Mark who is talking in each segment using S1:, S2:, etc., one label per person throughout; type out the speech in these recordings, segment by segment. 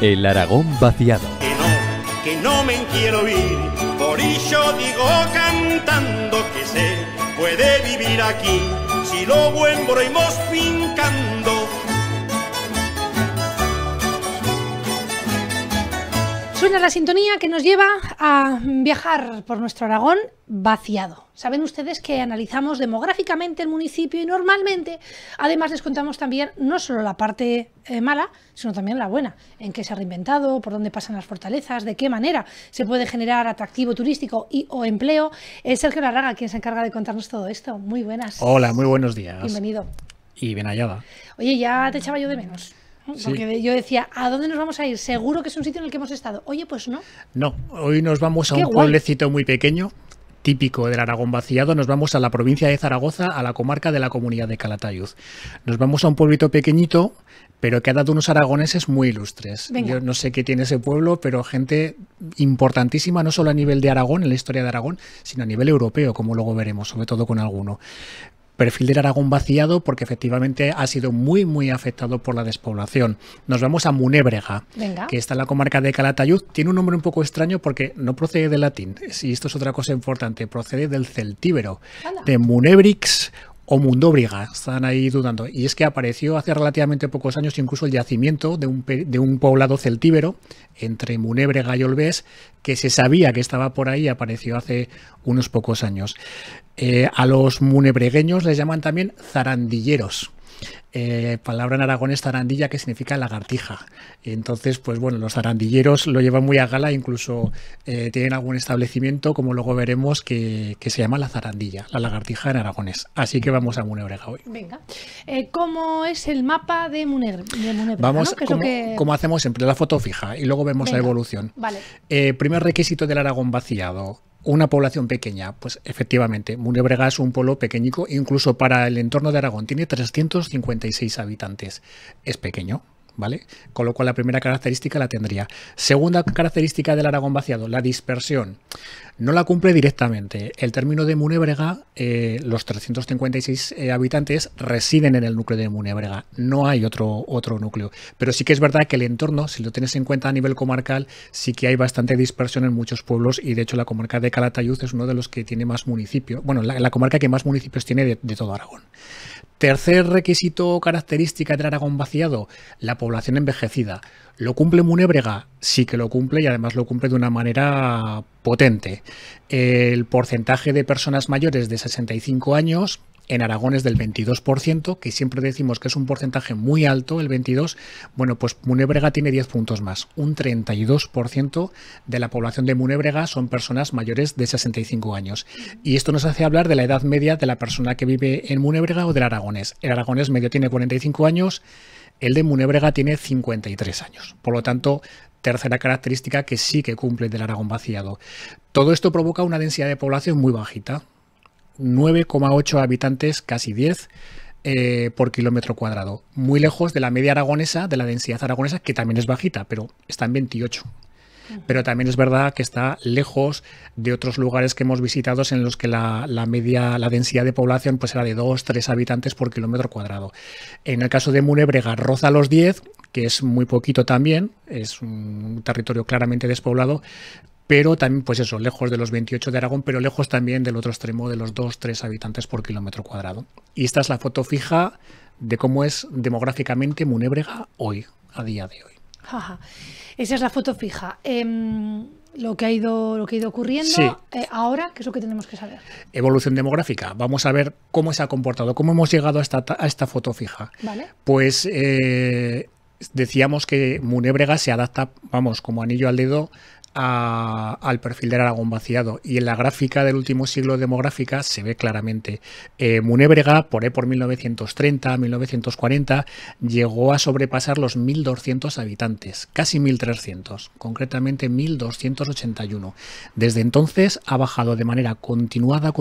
S1: El Aragón vaciado.
S2: Que no me quiero ir, por ello digo cantando que se puede vivir aquí, si lo volvemos fincando.
S3: Suena la sintonía que nos lleva a viajar por nuestro Aragón vaciado. Saben ustedes que analizamos demográficamente el municipio y normalmente, además, les contamos también no solo la parte mala, sino también la buena, en qué se ha reinventado, por dónde pasan las fortalezas, de qué manera se puede generar atractivo turístico y o empleo. Es Sergio Larraga quien se encarga de contarnos todo esto. Muy buenas.
S4: Hola, muy buenos días.
S3: Bienvenido.
S4: Y bien hallada.
S3: Oye, ya te echaba yo de menos. Porque
S4: Sí.
S3: yo decía, ¿a dónde nos vamos a ir? Seguro que es un sitio en el que hemos estado. Oye, pues no.
S4: No, hoy nos vamos a
S3: Qué
S4: un
S3: guay.
S4: pueblecito muy pequeño, típico del Aragón vaciado. Nos vamos a la provincia de Zaragoza, a la comarca de la Comunidad de Calatayud. Nos vamos a un pueblito pequeñito, pero que ha dado unos aragoneses muy ilustres.
S3: Venga.
S4: Yo no sé qué tiene ese pueblo, pero gente importantísima, no solo a nivel de Aragón, en la historia de Aragón, sino a nivel europeo, como luego veremos, sobre todo con alguno. Perfil del Aragón vaciado porque efectivamente ha sido muy afectado por la despoblación. Nos vamos a Munébrega,
S3: Venga.
S4: que está en la comarca de Calatayud. Tiene un nombre un poco extraño porque no procede del latín, y esto es otra cosa importante, procede del celtíbero,
S3: Anda.
S4: de Munébrix o Mundóbriga, están ahí dudando. Y es que apareció hace relativamente pocos años incluso el yacimiento de un poblado celtíbero entre Munébrega y Olbés, que se sabía que estaba por ahí, apareció hace unos pocos años. A los munebregueños les llaman también zarandilleros. Palabra en aragón es zarandilla, que significa lagartija. Entonces, pues bueno, los zarandilleros lo llevan muy a gala, incluso tienen algún establecimiento, como luego veremos, que se llama la zarandilla, la lagartija en aragonés. Así que vamos a Munébrega hoy.
S3: Venga. ¿Cómo es el mapa de Munébrega?
S4: Vamos,
S3: ¿no? Que es lo
S4: como hacemos siempre, la foto fija y luego vemos la
S3: Venga.
S4: evolución.
S3: Vale.
S4: Primer requisito del Aragón vaciado. Una población pequeña, pues efectivamente, Munébrega es un pueblo pequeñico, incluso para el entorno de Aragón, tiene 356 habitantes. Es pequeño, ¿vale? Con lo cual la primera característica la tendría. Segunda característica del Aragón vaciado, la dispersión. No la cumple directamente. El término de Munébrega, los 356 habitantes residen en el núcleo de Munébrega. No hay otro núcleo. Pero sí que es verdad que el entorno, si lo tienes en cuenta a nivel comarcal, sí que hay bastante dispersión en muchos pueblos y de hecho la comarca de Calatayud es uno de los que tiene más municipios. Bueno, la comarca que más municipios tiene de todo Aragón. Tercer requisito o característica del Aragón vaciado, la población envejecida. ¿Lo cumple Munébrega? Sí que lo cumple y además lo cumple de una manera potente. El porcentaje de personas mayores de 65 años en Aragón es del 22%, que siempre decimos que es un porcentaje muy alto, el 22%. Bueno, pues Munébrega tiene 10 puntos más. Un 32% de la población de Munébrega son personas mayores de 65 años. Y esto nos hace hablar de la edad media de la persona que vive en Munébrega o del aragonés. El aragonés medio tiene 45 años, el de Munébrega tiene 53 años. Por lo tanto, tercera característica que sí que cumple del Aragón vaciado. Todo esto provoca una densidad de población muy bajita. 9,8 habitantes, casi 10 por kilómetro cuadrado. Muy lejos de la media aragonesa, de la densidad aragonesa, que también es bajita, pero está en 28. Pero también es verdad que está lejos de otros lugares que hemos visitado en los que la media, la densidad de población pues era de 2-3 habitantes por kilómetro cuadrado. En el caso de Munébrega roza los 10, que es muy poquito también, es un territorio claramente despoblado, pero también, pues eso, lejos de los 28 de Aragón, pero lejos también del otro extremo de los 2-3 habitantes por kilómetro cuadrado. Y esta es la foto fija de cómo es demográficamente Munébrega hoy, a día de hoy.
S3: Ajá. Esa es la foto fija. Lo que ha ido ocurriendo
S4: Sí.
S3: ahora, ¿qué es lo que tenemos que saber?
S4: Evolución demográfica. Vamos a ver cómo se ha comportado, cómo hemos llegado a esta foto fija.
S3: Vale.
S4: Pues decíamos que Munébrega se adapta, vamos, como anillo al dedo al perfil del Aragón vaciado, y en la gráfica del último siglo demográfica se ve claramente. Munébrega, por 1930, 1940, llegó a sobrepasar los 1.200 habitantes, casi 1.300, concretamente 1.281. Desde entonces ha bajado de manera continuada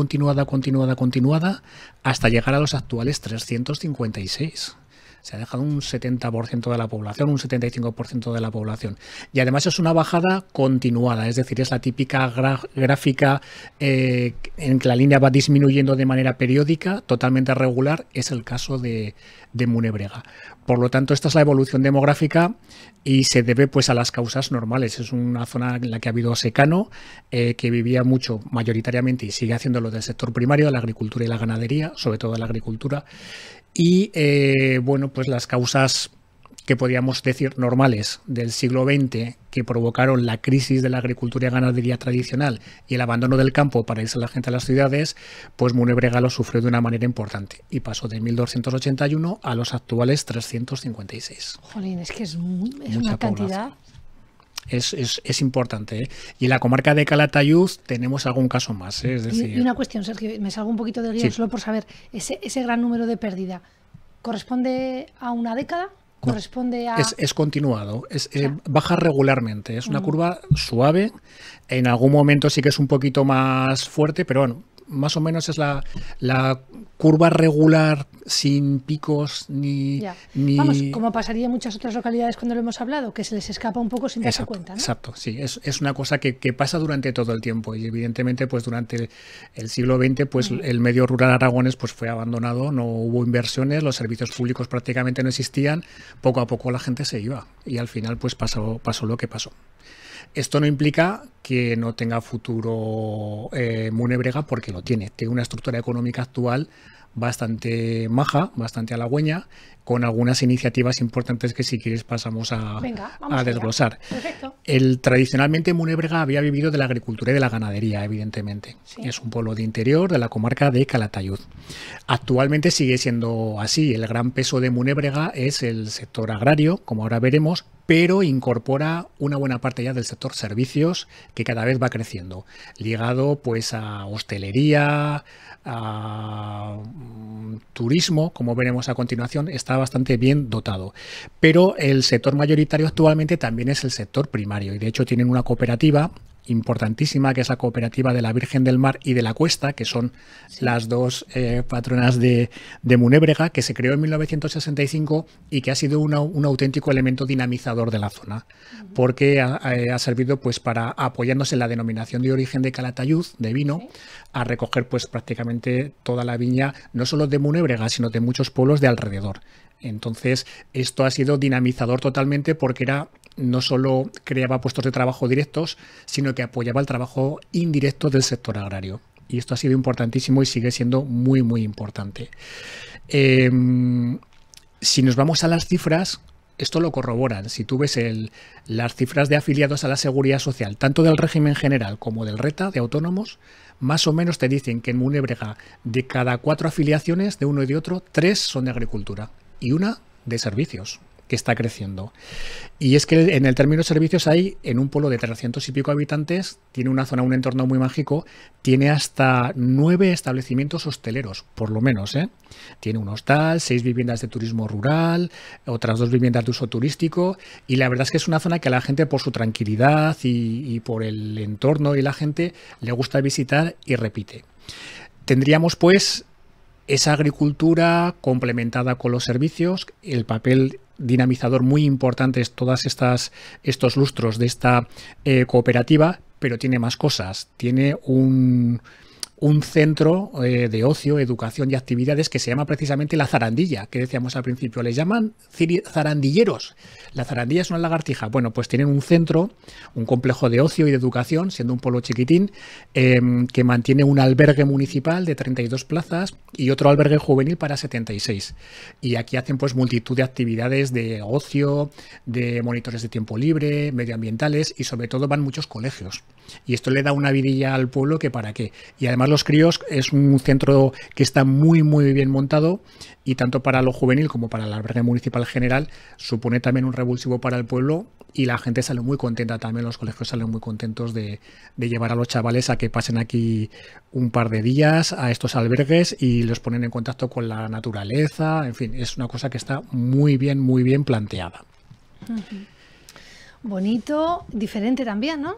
S4: hasta llegar a los actuales 356. Se ha dejado un 70% de la población, un 75% de la población. Y además es una bajada continuada, es decir, es la típica gráfica en que la línea va disminuyendo de manera periódica, totalmente regular. Es el caso de Munebrega. Por lo tanto, esta es la evolución demográfica y se debe pues a las causas normales. Es una zona en la que ha habido secano, que vivía mucho mayoritariamente y sigue haciéndolo del sector primario, de la agricultura y la ganadería, sobre todo de la agricultura. Y bueno, pues las causas que podríamos decir normales del siglo XX que provocaron la crisis de la agricultura y ganadería tradicional y el abandono del campo para irse la gente a las ciudades, pues Munebrega lo sufrió de una manera importante y pasó de 1.281 a los actuales 356.
S3: Jolín, es que es una cantidad.
S4: Es importante, ¿eh? Y en la comarca de Calatayud tenemos algún caso más, ¿eh? Es decir,
S3: y una cuestión, Sergio, me salgo un poquito del guión, sí, solo por saber, ese gran número de pérdida, ¿corresponde a una década? ¿Corresponde a...?
S4: Es continuado, baja regularmente, es una curva suave, en algún momento sí que es un poquito más fuerte, pero bueno, más o menos es la curva regular, sin picos ni...
S3: Vamos, como pasaría en muchas otras localidades cuando lo hemos hablado, que se les escapa un poco sin darse cuenta, ¿no? Exacto,
S4: sí, es una cosa que pasa durante todo el tiempo y evidentemente pues durante el siglo XX pues el medio rural aragonés pues fue abandonado, no hubo inversiones, los servicios públicos prácticamente no existían, poco a poco la gente se iba y al final pues pasó lo que pasó. Esto no implica que no tenga futuro Munebrega, porque lo tiene. Tiene una estructura económica actual bastante maja, bastante halagüeña, con algunas iniciativas importantes que si quieres pasamos a desglosar.
S3: Perfecto.
S4: Tradicionalmente Munebrega había vivido de la agricultura y de la ganadería, evidentemente. Sí. Es un pueblo de interior de la comarca de Calatayud. Actualmente sigue siendo así. El gran peso de Munebrega es el sector agrario, como ahora veremos, pero incorpora una buena parte ya del sector servicios, que cada vez va creciendo, ligado pues a hostelería, a turismo, como veremos a continuación, está bastante bien dotado. Pero el sector mayoritario actualmente también es el sector primario y de hecho tienen una cooperativa importantísima, que es la cooperativa de la Virgen del Mar y de la Cuesta, que son las dos patronas de Munebrega, que se creó en 1965 y que ha sido un auténtico elemento dinamizador de la zona, porque ha servido pues para, apoyándose en la denominación de origen de Calatayud, de vino, a recoger pues prácticamente toda la viña, no solo de Munebrega, sino de muchos pueblos de alrededor. Entonces, esto ha sido dinamizador totalmente porque no solo creaba puestos de trabajo directos, sino que apoyaba el trabajo indirecto del sector agrario. Y esto ha sido importantísimo y sigue siendo muy, muy importante. Si nos vamos a las cifras, esto lo corroboran. Si tú ves las cifras de afiliados a la Seguridad Social, tanto del régimen general como del RETA, de autónomos, más o menos te dicen que en Munebrega, de cada 4 afiliaciones, de uno y de otro, 3 son de agricultura y una de servicios, que está creciendo. Y es que en el término servicios hay, en un pueblo de 300 y pico habitantes, tiene una zona, un entorno muy mágico, tiene hasta 9 establecimientos hosteleros, por lo menos, ¿eh? Tiene un hostal, 6 viviendas de turismo rural, otras 2 viviendas de uso turístico, y la verdad es que es una zona que a la gente, por su tranquilidad y por el entorno y la gente, le gusta visitar y repite. Tendríamos pues esa agricultura complementada con los servicios, el papel dinamizador muy importante es todas estos lustros de esta cooperativa, pero tiene más cosas. Tiene un centro de ocio, educación y actividades que se llama precisamente La Zarandilla, que decíamos al principio, le llaman zarandilleros. La zarandilla es una lagartija. Bueno, pues tienen un centro, un complejo de ocio y de educación, siendo un pueblo chiquitín, que mantiene un albergue municipal de 32 plazas y otro albergue juvenil para 76. Y aquí hacen pues multitud de actividades de ocio, de monitores de tiempo libre, medioambientales y sobre todo van muchos colegios. Y esto le da una vidilla al pueblo que para qué. Y además Los Críos es un centro que está muy muy bien montado y tanto para lo juvenil como para el albergue municipal general supone también un revulsivo para el pueblo y la gente sale muy contenta también, los colegios salen muy contentos de llevar a los chavales a que pasen aquí un par de días a estos albergues y los ponen en contacto con la naturaleza, en fin, es una cosa que está muy bien planteada.
S3: bonito, diferente también, ¿no?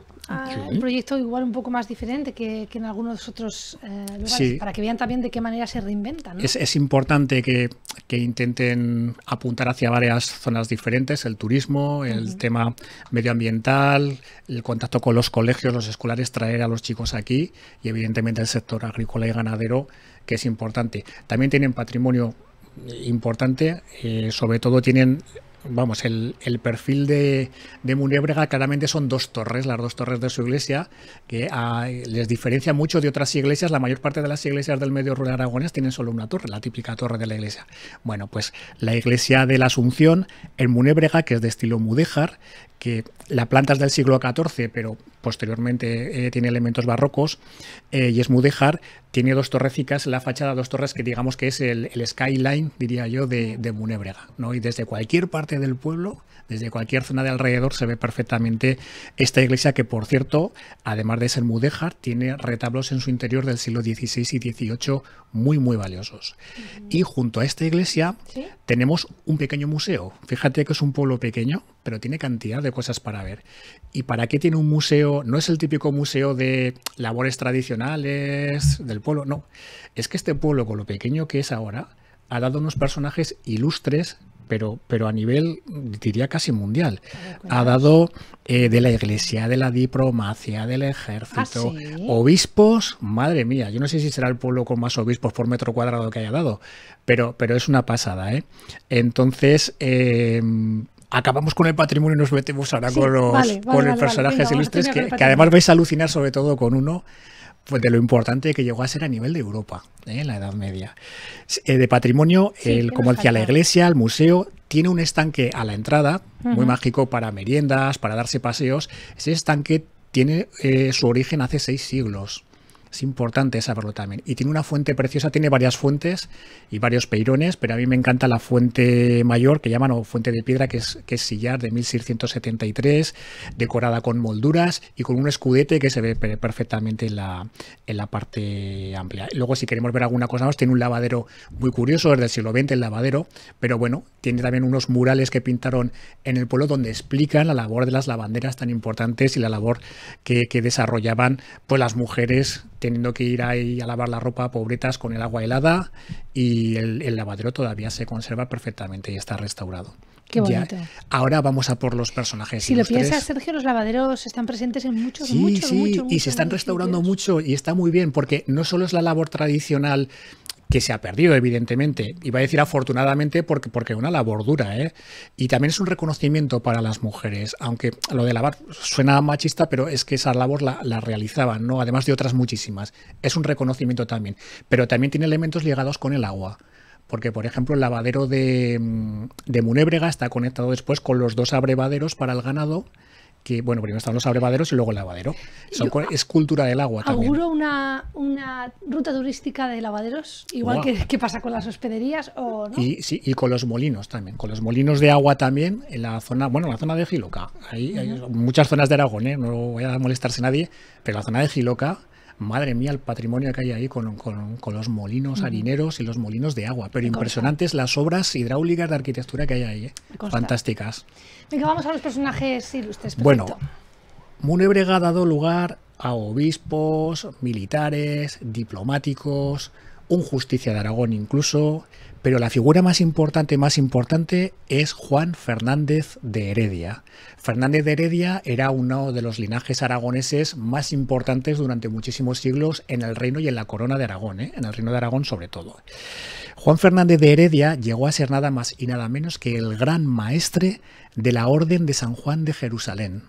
S4: Sí.
S3: Un proyecto igual un poco más diferente que en algunos otros lugares,
S4: Sí.
S3: para que vean también de qué manera se reinventan, ¿no?
S4: Es importante que intenten apuntar hacia varias zonas diferentes, el turismo, el tema medioambiental, el contacto con los colegios, los escolares, traer a los chicos aquí y evidentemente el sector agrícola y ganadero, que es importante. También tienen patrimonio importante, sobre todo tienen... Vamos, el perfil de Munébrega claramente son dos torres, las dos torres de su iglesia, que les diferencia mucho de otras iglesias. La mayor parte de las iglesias del medio rural aragonés tienen solo una torre, la típica torre de la iglesia. Bueno, pues la iglesia de la Asunción en Munébrega, que es de estilo mudéjar, que la planta es del siglo XIV, pero posteriormente tiene elementos barrocos y es mudéjar, tiene dos torrecicas en la fachada, dos torres que digamos que es el skyline, diría yo, de Munébrega, ¿no? Y desde cualquier parte del pueblo, desde cualquier zona de alrededor, se ve perfectamente esta iglesia que, por cierto, además de ser mudéjar, tiene retablos en su interior del siglo XVI y XVIII muy, muy valiosos. Y junto a esta iglesia
S3: ¿Sí?
S4: tenemos un pequeño museo. Fíjate que es un pueblo pequeño, pero tiene cantidad de cosas para ver. ¿Y para qué tiene un museo? No es el típico museo de labores tradicionales del pueblo, no. Es que este pueblo, con lo pequeño que es ahora, ha dado unos personajes ilustres, pero a nivel, diría, casi mundial. Ha dado de la iglesia, de la diplomacia, del ejército,
S3: ¿sí?
S4: Obispos, madre mía, yo no sé si será el pueblo con más obispos por metro cuadrado que haya dado, pero es una pasada, ¿eh? Entonces... acabamos con el patrimonio y nos metemos ahora con los personajes
S3: venga,
S4: ilustres, que además vais a alucinar sobre todo con uno, pues, de lo importante que llegó a ser a nivel de Europa, en la Edad Media. De patrimonio, como decía, la iglesia, el museo, tiene un estanque a la entrada, muy mágico para meriendas, para darse paseos. Ese estanque tiene su origen hace 6 siglos. Es importante saberlo también. Y tiene una fuente preciosa, tiene varias fuentes y varios peirones, pero a mí me encanta la fuente mayor, que llaman, o fuente de piedra, que es sillar de 1673, decorada con molduras y con un escudete que se ve perfectamente en la parte amplia. Y luego, si queremos ver alguna cosa más, tiene un lavadero muy curioso, es del siglo XX el lavadero, pero bueno, tiene también unos murales que pintaron en el pueblo donde explican la labor de las lavanderas tan importantes y la labor que desarrollaban pues las mujeres, teniendo que ir ahí a lavar la ropa, pobretas, con el agua helada, y el lavadero todavía se conserva perfectamente y está restaurado.
S3: Qué bonito.
S4: Ahora vamos a por los personajes
S3: Si
S4: ilustres.
S3: lo piensas, Sergio, los lavaderos están presentes en muchos,
S4: Sí,
S3: muchos,
S4: sí,
S3: muchos,
S4: y se están
S3: municipios.
S4: restaurando mucho y está muy bien, porque no solo es la labor tradicional que se ha perdido, evidentemente, iba a decir afortunadamente, porque es una labor dura, ¿eh? Y también es un reconocimiento para las mujeres, aunque lo de lavar suena machista, pero es que esa labor la realizaban, ¿no? Además de otras muchísimas. Es un reconocimiento también, pero también tiene elementos ligados con el agua. Porque, por ejemplo, el lavadero de Munébrega está conectado después con los 2 abrevaderos para el ganado, que, bueno, primero están los abrevaderos y luego el lavadero. Es cultura del agua también.
S3: ¿Auguro una ruta turística de lavaderos, igual que pasa con las hospederías, o no?
S4: Y con los molinos también, con los molinos de agua también, en la zona, bueno, en la zona de Jiloca. Hay muchas zonas de Aragón, ¿eh? No voy a molestarse a nadie, pero la zona de Jiloca, madre mía, el patrimonio que hay ahí con los molinos harineros y los molinos de agua. Pero impresionantes las obras hidráulicas de arquitectura que hay ahí, ¿eh? Fantásticas.
S3: Venga, vamos a los personajes ilustres. Perfecto.
S4: Bueno, Munébrega ha dado lugar a obispos, militares, diplomáticos, un justicia de Aragón incluso, pero la figura más importante es Juan Fernández de Heredia. Fernández de Heredia era uno de los linajes aragoneses más importantes durante muchísimos siglos en el reino y en la corona de Aragón, en el reino de Aragón sobre todo. Juan Fernández de Heredia llegó a ser nada más y nada menos que el gran maestre de la Orden de San Juan de Jerusalén.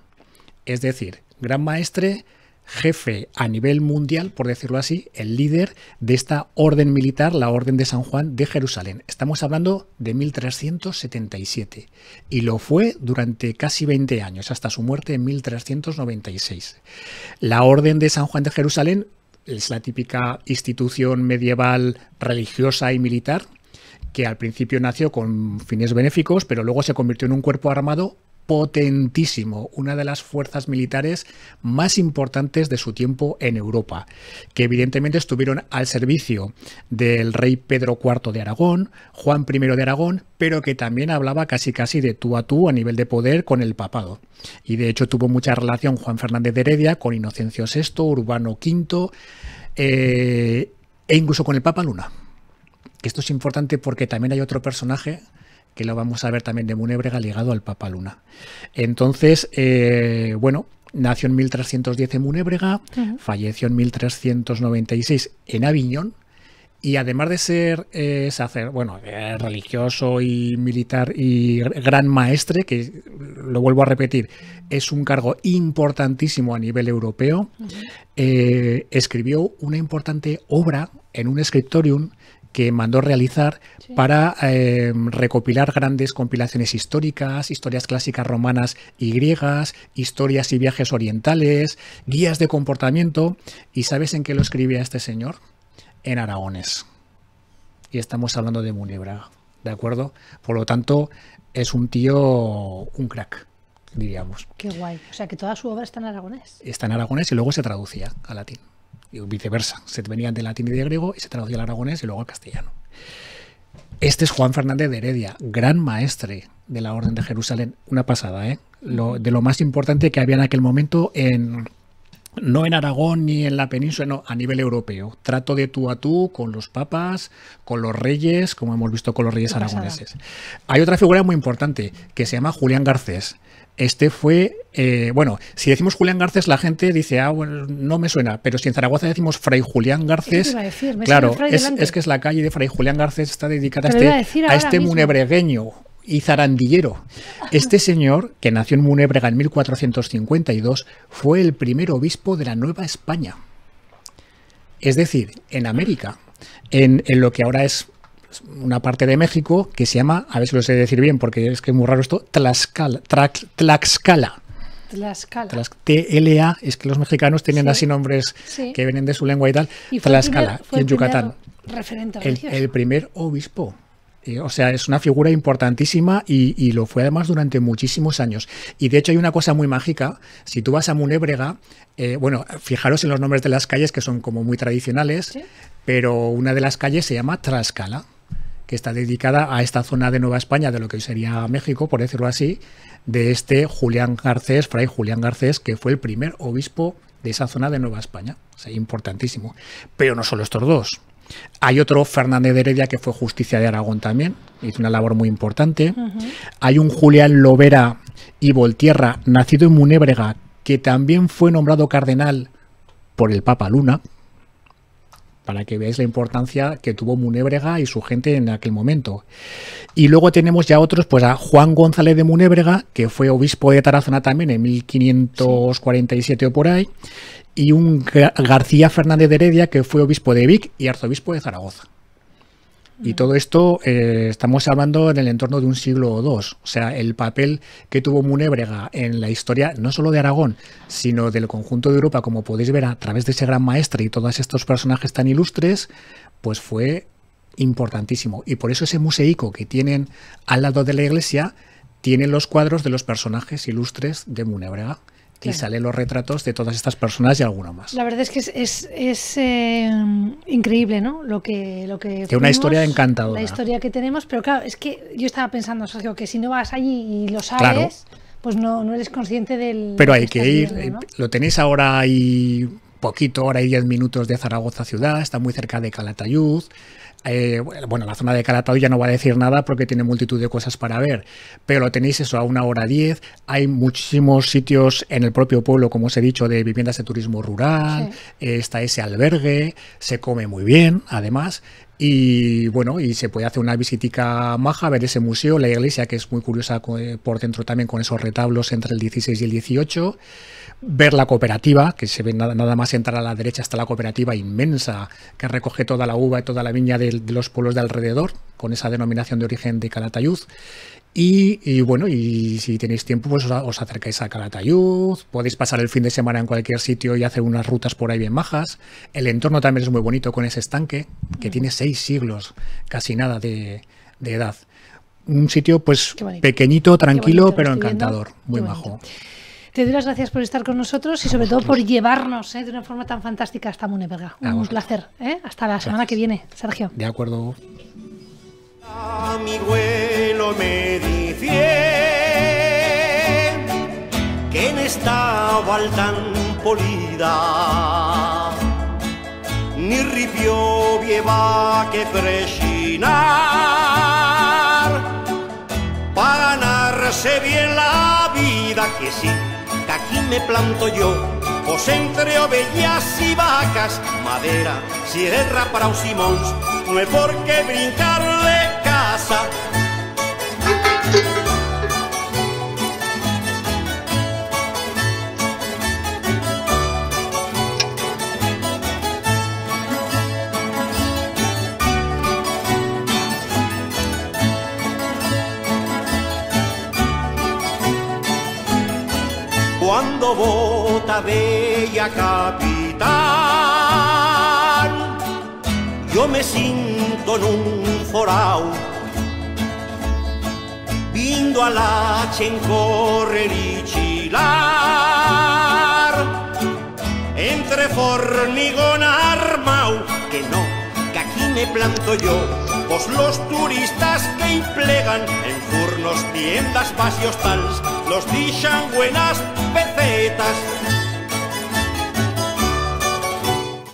S4: Es decir, gran maestre, jefe a nivel mundial, por decirlo así, el líder de esta orden militar, la Orden de San Juan de Jerusalén. Estamos hablando de 1377 y lo fue durante casi 20 años, hasta su muerte en 1396. La Orden de San Juan de Jerusalén es la típica institución medieval religiosa y militar que al principio nació con fines benéficos, pero luego se convirtió en un cuerpo armado potentísimo, una de las fuerzas militares más importantes de su tiempo en Europa, que evidentemente estuvieron al servicio del rey Pedro IV de Aragón, Juan I de Aragón, pero que también hablaba casi de tú a tú a nivel de poder con el papado. Y de hecho tuvo mucha relación Juan Fernández de Heredia con Inocencio VI, Urbano V e incluso con el Papa Luna. Esto es importante porque también hay otro personaje que lo vamos a ver también de Munébrega ligado al Papa Luna. Entonces, bueno, nació en 1310 en Munébrega, falleció en 1396 en Aviñón, y además de ser religioso y militar y gran maestre, que lo vuelvo a repetir, es un cargo importantísimo a nivel europeo, escribió una importante obra en un scriptorium que mandó realizar para recopilar grandes compilaciones históricas, historias clásicas romanas y griegas, historias y viajes orientales, guías de comportamiento. ¿Y sabes en qué lo escribía este señor? En aragonés. Y estamos hablando de Munébrega, ¿de acuerdo? Por lo tanto, es un tío, un crack, diríamos.
S3: Qué guay. O sea, que toda su obra está en aragonés.
S4: Está en aragonés y luego se traducía al latín. Y viceversa, se venían de latín y de griego y se traducía al aragonés y luego al castellano. Este es Juan Fernández de Heredia, gran maestre de la Orden de Jerusalén. Una pasada, ¿eh? De lo más importante que había en aquel momento, no en Aragón ni en la península, no, a nivel europeo. Trato de tú a tú con los papas, con los reyes, como hemos visto con los reyes aragoneses. Hay otra figura muy importante que se llama Julián Garcés. Este fue, bueno, si decimos Julián Garcés, la gente dice, bueno, no me suena, pero si en Zaragoza decimos Fray Julián Garcés, claro, es que es la calle de Fray Julián Garcés, está dedicada a este munebregueño y zarandillero. Este señor, que nació en Munébrega en 1452, fue el primer obispo de la Nueva España. Es decir, en América, en lo que ahora es una parte de México que se llama, a ver si lo sé decir bien porque es que es muy raro esto, Tlaxcala. Tlaxcala. TLA, es que los mexicanos tienen así nombres que vienen de su lengua y tal. Y Tlaxcala, y en Yucatán. El primer obispo. O sea, es una figura importantísima y lo fue además durante muchísimos años. Y de hecho hay una cosa muy mágica. Si tú vas a Munébrega, bueno, fijaros en los nombres de las calles que son como muy tradicionales, pero una de las calles se llama Tlaxcala, que está dedicada a esta zona de Nueva España, de lo que hoy sería México, por decirlo así, de este Julián Garcés, Fray Julián Garcés, que fue el primer obispo de esa zona de Nueva España. O sea, importantísimo. Pero no solo estos dos. Hay otro Fernández de Heredia que fue justicia de Aragón también, hizo una labor muy importante. Hay un Julián Lovera y Voltierra, nacido en Munébrega, que también fue nombrado cardenal por el Papa Luna, para que veáis la importancia que tuvo Munébrega y su gente en aquel momento. Y luego tenemos ya otros, pues a Juan González de Munébrega, que fue obispo de Tarazona también en 1547 o por ahí, y un García Fernández de Heredia, que fue obispo de Vic y arzobispo de Zaragoza. Y todo esto estamos hablando en el entorno de un siglo o dos. O sea, el papel que tuvo Munébrega en la historia, no solo de Aragón, sino del conjunto de Europa, como podéis ver a través de ese gran maestre y todos estos personajes tan ilustres, pues fue importantísimo. Y por eso ese museico que tienen al lado de la iglesia tiene los cuadros de los personajes ilustres de Munébrega. Y salen los retratos de todas estas personas y alguna más.
S3: La verdad es que es increíble, ¿no? Lo que
S4: de una historia encantadora.
S3: La historia que tenemos, pero claro, es que yo estaba pensando, Sergio, que si no vas allí y lo sabes, pues no eres consciente del...
S4: Pero hay que ir, viendo, ¿no? Lo tenéis ahora y poquito, hora y 10 minutos de Zaragoza ciudad, está muy cerca de Calatayud. Bueno, la zona de Calatayud ya no va a decir nada porque tiene multitud de cosas para ver, pero lo tenéis eso a 1 hora 10. Hay muchísimos sitios en el propio pueblo, como os he dicho, de viviendas de turismo rural, está ese albergue, se come muy bien, además. Y bueno, y se puede hacer una visitica maja, ver ese museo, la iglesia, que es muy curiosa por dentro también, con esos retablos entre el 16 y el 18. Ver la cooperativa, que se ve nada más entrar a la derecha, está la cooperativa inmensa que recoge toda la uva y toda la viña de los pueblos de alrededor, con esa denominación de origen de Calatayud. Y bueno, y si tenéis tiempo, pues os acercáis a Calatayud, podéis pasar el fin de semana en cualquier sitio y hacer unas rutas por ahí bien majas. El entorno también es muy bonito con ese estanque, que tiene 6 siglos, casi nada de edad. un sitio pues
S3: Qué bonito.
S4: pequeñito, tranquilo,
S3: bonito,
S4: pero
S3: lo estoy viendo.
S4: encantador, muy
S3: Qué
S4: majo.
S3: bonito. Te doy las gracias por estar con nosotros y sobre todo por llevarnos de una forma tan fantástica hasta Múneberga. Un
S4: vosotros.
S3: placer. Hasta la semana que viene, Sergio.
S4: De acuerdo.
S2: A mi abuelo me dice que en esta val tan polida ni ripio lleva que prechinar para ganarse bien la vida, que sí, que aquí me planto yo, pues entre ovejas y vacas, madera, sierra para un simons, no hay por qué brincarle casa. Cuando vota bella capitán, yo me siento en un forao, vindo a la chen correr y chilar, entre formigón armao, que no, que aquí me planto yo, pues los turistas que plegan en furnos, tiendas, pasios tals, los dixan buenas pesetas.